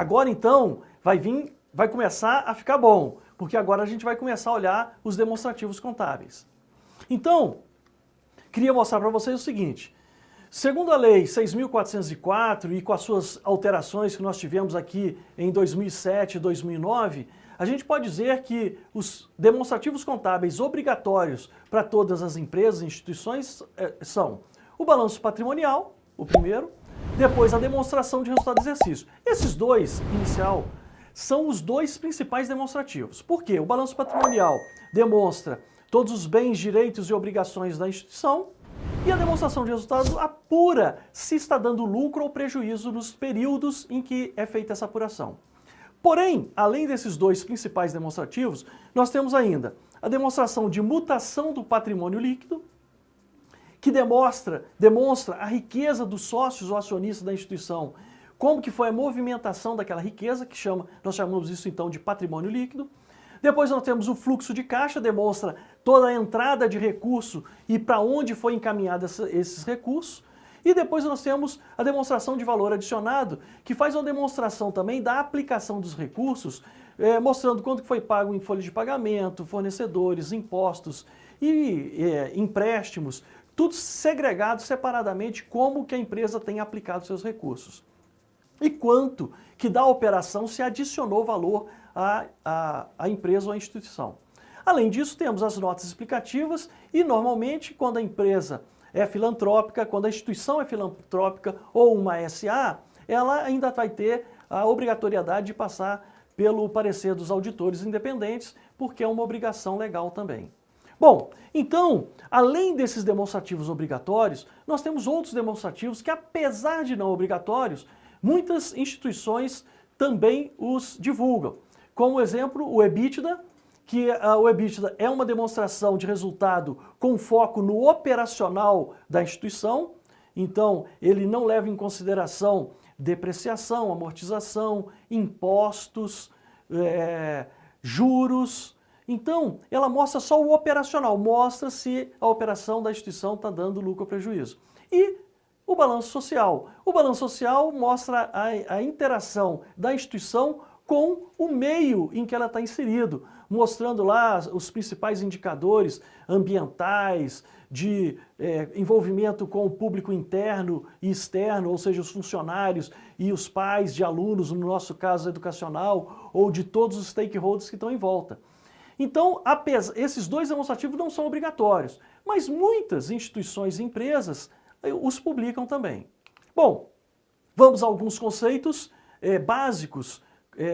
Agora então vai começar a ficar bom, porque agora a gente vai começar a olhar os demonstrativos contábeis. Então, queria mostrar para vocês o seguinte, segundo a Lei 6.404 e com as suas alterações que nós tivemos aqui em 2007 e 2009, a gente pode dizer que os demonstrativos contábeis obrigatórios para todas as empresas e instituições são o balanço patrimonial, o primeiro, depois a demonstração de resultado do exercício. Esses dois, inicial, são os dois principais demonstrativos. Por quê? O balanço patrimonial demonstra todos os bens, direitos e obrigações da instituição e a demonstração de resultado apura se está dando lucro ou prejuízo nos períodos em que é feita essa apuração. Porém, além desses dois principais demonstrativos, nós temos ainda a demonstração de mutação do patrimônio líquido, que demonstra a riqueza dos sócios ou acionistas da instituição, como que foi a movimentação daquela riqueza, nós chamamos isso então de patrimônio líquido. Depois nós temos o fluxo de caixa, demonstra toda a entrada de recurso e para onde foi encaminhado esses recursos. E depois nós temos a demonstração de valor adicionado, que faz uma demonstração também da aplicação dos recursos, mostrando quanto foi pago em folha de pagamento, fornecedores, impostos e empréstimos, tudo segregado separadamente como que a empresa tem aplicado seus recursos. E quanto que da operação se adicionou valor à empresa ou à instituição. Além disso, temos as notas explicativas e normalmente quando a empresa é filantrópica, quando a instituição é filantrópica ou uma SA, ela ainda vai ter a obrigatoriedade de passar pelo parecer dos auditores independentes, porque é uma obrigação legal também. Bom, então, além desses demonstrativos obrigatórios, nós temos outros demonstrativos que, apesar de não obrigatórios, muitas instituições também os divulgam. Como exemplo, o EBITDA, que o EBITDA é uma demonstração de resultado com foco no operacional da instituição, então ele não leva em consideração depreciação, amortização, impostos, juros. Então, ela mostra só o operacional, mostra se a operação da instituição está dando lucro ou prejuízo. E o balanço social. O balanço social mostra a interação da instituição com o meio em que ela está inserido, mostrando lá os principais indicadores ambientais, de envolvimento com o público interno e externo, ou seja, os funcionários e os pais de alunos, no nosso caso educacional, ou de todos os stakeholders que estão em volta. Então, esses dois demonstrativos não são obrigatórios, mas muitas instituições e empresas os publicam também. Bom, vamos a alguns conceitos básicos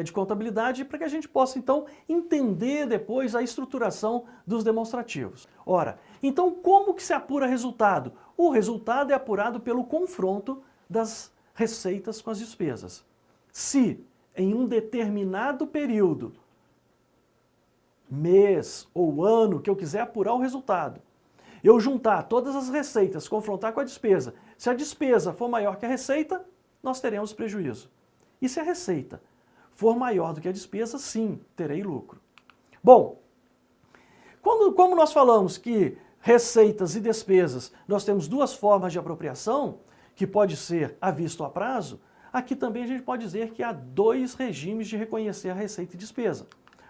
de contabilidade para que a gente possa, então, entender depois a estruturação dos demonstrativos. Ora, então como que se apura resultado? O resultado é apurado pelo confronto das receitas com as despesas. Se em um determinado período, mês ou ano, que eu quiser apurar o resultado, eu juntar todas as receitas, confrontar com a despesa, se a despesa for maior que a receita, nós teremos prejuízo. E se a receita for maior do que a despesa, sim, terei lucro. Bom, como nós falamos que receitas e despesas, nós temos duas formas de apropriação, que pode ser à vista ou a prazo, aqui também a gente pode dizer que há dois regimes de reconhecer a receita e despesa.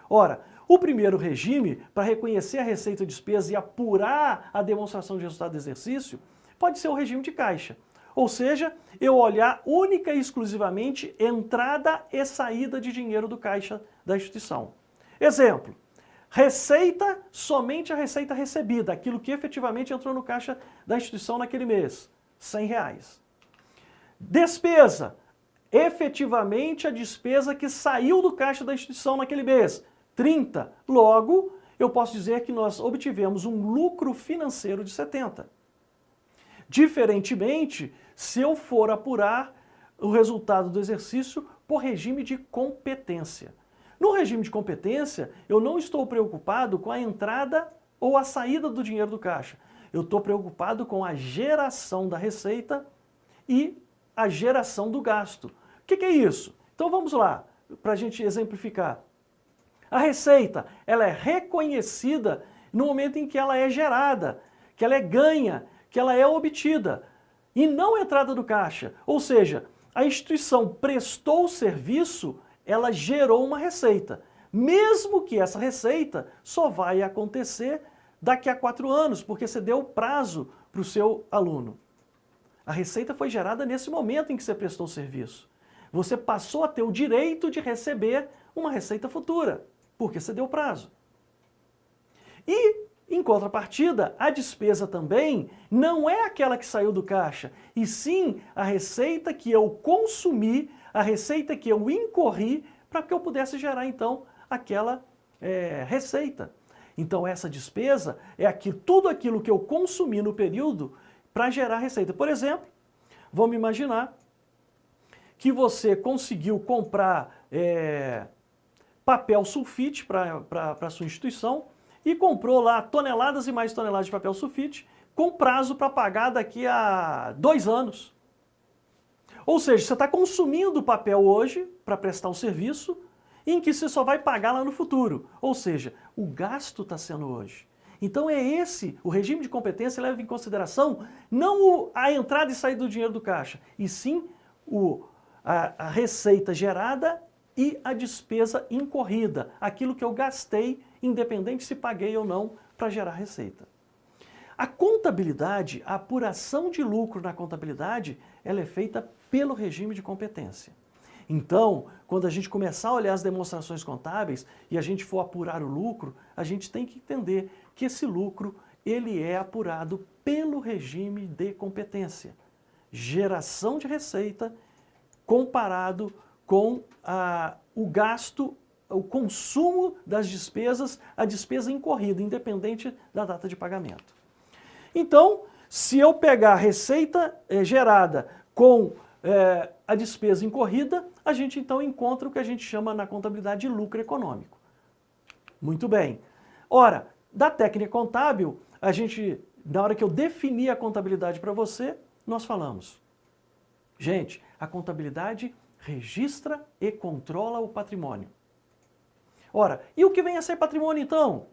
Ora, o primeiro regime, para reconhecer a receita e despesa e apurar a demonstração de resultado do exercício, pode ser o regime de caixa. Ou seja, eu olhar única e exclusivamente entrada e saída de dinheiro do caixa da instituição. Exemplo, receita, somente a receita recebida, aquilo que efetivamente entrou no caixa da instituição naquele mês, R$100. Despesa, efetivamente a despesa que saiu do caixa da instituição naquele mês, 30. Logo, eu posso dizer que nós obtivemos um lucro financeiro de 70. Diferentemente, se eu for apurar o resultado do exercício por regime de competência. No regime de competência, eu não estou preocupado com a entrada ou a saída do dinheiro do caixa. Eu estou preocupado com a geração da receita e a geração do gasto. O que é isso? Então vamos lá, para a gente exemplificar. A receita, ela é reconhecida no momento em que ela é gerada, que ela é ganha, que ela é obtida, e não entrada do caixa. Ou seja, a instituição prestou o serviço, ela gerou uma receita. Mesmo que essa receita só vai acontecer daqui a 4 anos, porque você deu prazo para o seu aluno. A receita foi gerada nesse momento em que você prestou o serviço. Você passou a ter o direito de receber uma receita futura, porque você deu prazo. E, em contrapartida, a despesa também não é aquela que saiu do caixa, e sim a receita que eu consumi, a receita que eu incorri para que eu pudesse gerar, então, aquela receita. Então, essa despesa é tudo aquilo que eu consumi no período para gerar receita. Por exemplo, vamos imaginar que você conseguiu comprar papel sulfite para a sua instituição e comprou lá toneladas e mais toneladas de papel sulfite com prazo para pagar daqui a 2 anos. Ou seja, você está consumindo papel hoje para prestar um serviço em que você só vai pagar lá no futuro. Ou seja, o gasto está sendo hoje. Então é esse, o regime de competência leva em consideração não a entrada e saída do dinheiro do caixa, e sim a receita gerada e a despesa incorrida, aquilo que eu gastei, independente se paguei ou não, para gerar receita. A contabilidade, a apuração de lucro na contabilidade, ela é feita pelo regime de competência. Então, quando a gente começar a olhar as demonstrações contábeis e a gente for apurar o lucro, a gente tem que entender que esse lucro ele é apurado pelo regime de competência. Geração de receita comparado com o gasto, o consumo das despesas, a despesa incorrida, independente da data de pagamento. Então, se eu pegar a receita gerada com a despesa incorrida, a gente então encontra o que a gente chama na contabilidade de lucro econômico. Muito bem. Ora, da técnica contábil, na hora que eu defini a contabilidade para você, nós falamos, gente, a contabilidade registra e controla o patrimônio. Ora, e o que vem a ser patrimônio então?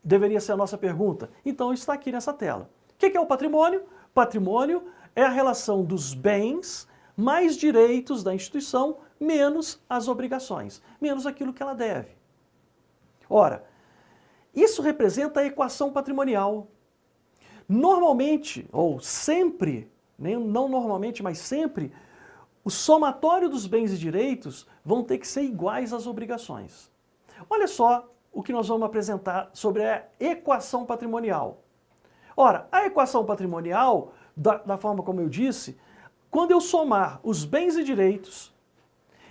Deveria ser a nossa pergunta. Então está aqui nessa tela. O que é o patrimônio? Patrimônio é a relação dos bens mais direitos da instituição menos as obrigações, menos aquilo que ela deve. Ora, isso representa a equação patrimonial. Normalmente, ou sempre, não normalmente, mas sempre, o somatório dos bens e direitos vão ter que ser iguais às obrigações. Olha só o que nós vamos apresentar sobre a equação patrimonial. Ora, a equação patrimonial, da forma como eu disse, quando eu somar os bens e direitos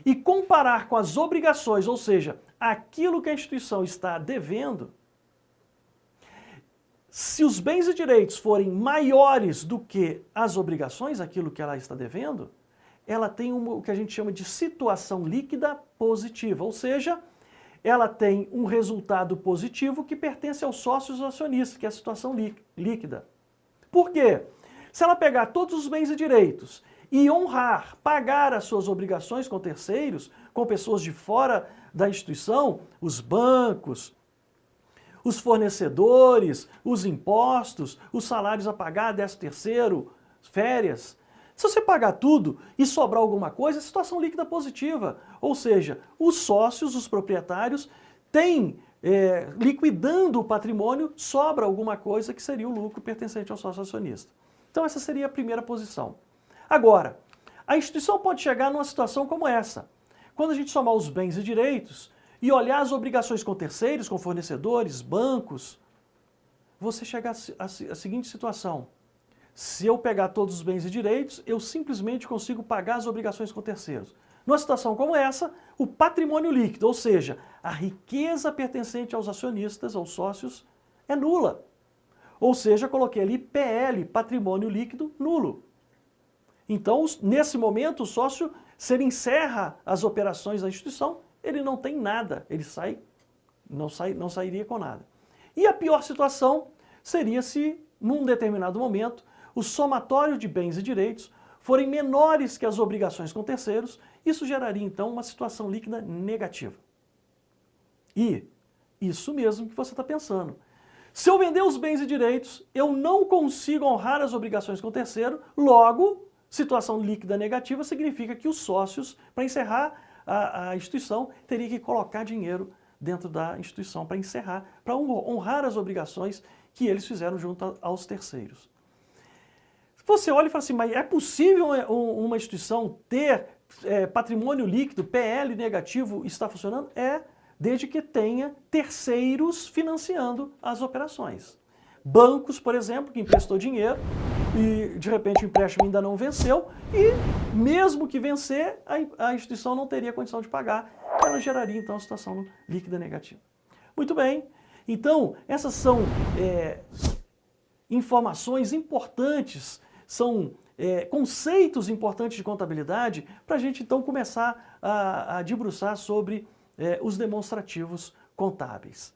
e comparar com as obrigações, ou seja, aquilo que a instituição está devendo, se os bens e direitos forem maiores do que as obrigações, aquilo que ela está devendo, ela tem o que a gente chama de situação líquida positiva, ou seja, ela tem um resultado positivo que pertence aos sócios acionistas, que é a situação líquida. Por quê? Se ela pegar todos os bens e direitos e honrar, pagar as suas obrigações com terceiros, com pessoas de fora da instituição, os bancos, os fornecedores, os impostos, os salários a pagar, 13º, férias. Se você pagar tudo e sobrar alguma coisa, é situação líquida positiva. Ou seja, os sócios, os proprietários, têm, liquidando o patrimônio, sobra alguma coisa que seria o lucro pertencente ao sócio acionista. Então essa seria a primeira posição. Agora, a instituição pode chegar numa situação como essa. Quando a gente somar os bens e direitos e olhar as obrigações com terceiros, com fornecedores, bancos, você chega à seguinte situação. Se eu pegar todos os bens e direitos, eu simplesmente consigo pagar as obrigações com terceiros. Numa situação como essa, o patrimônio líquido, ou seja, a riqueza pertencente aos acionistas, aos sócios, é nula. Ou seja, coloquei ali PL, patrimônio líquido, nulo. Então, nesse momento, o sócio, se ele encerra as operações da instituição, ele não tem nada, ele não sairia com nada. E a pior situação seria se, num determinado momento, o somatório de bens e direitos forem menores que as obrigações com terceiros, isso geraria então uma situação líquida negativa. E isso mesmo que você está pensando. Se eu vender os bens e direitos, eu não consigo honrar as obrigações com terceiro, logo Situação líquida negativa significa que os sócios, para encerrar a instituição, teriam que colocar dinheiro dentro da instituição para encerrar, para honrar as obrigações que eles fizeram junto aos terceiros. Você olha e fala assim, mas é possível uma instituição ter patrimônio líquido, PL negativo, está funcionando? É, desde que tenha terceiros financiando as operações. Bancos, por exemplo, que emprestou dinheiro e de repente o empréstimo ainda não venceu e mesmo que vencer, a instituição não teria condição de pagar, ela geraria então a situação líquida negativa. Muito bem, então essas são informações importantes, são conceitos importantes de contabilidade para a gente então começar a debruçar sobre os demonstrativos contábeis.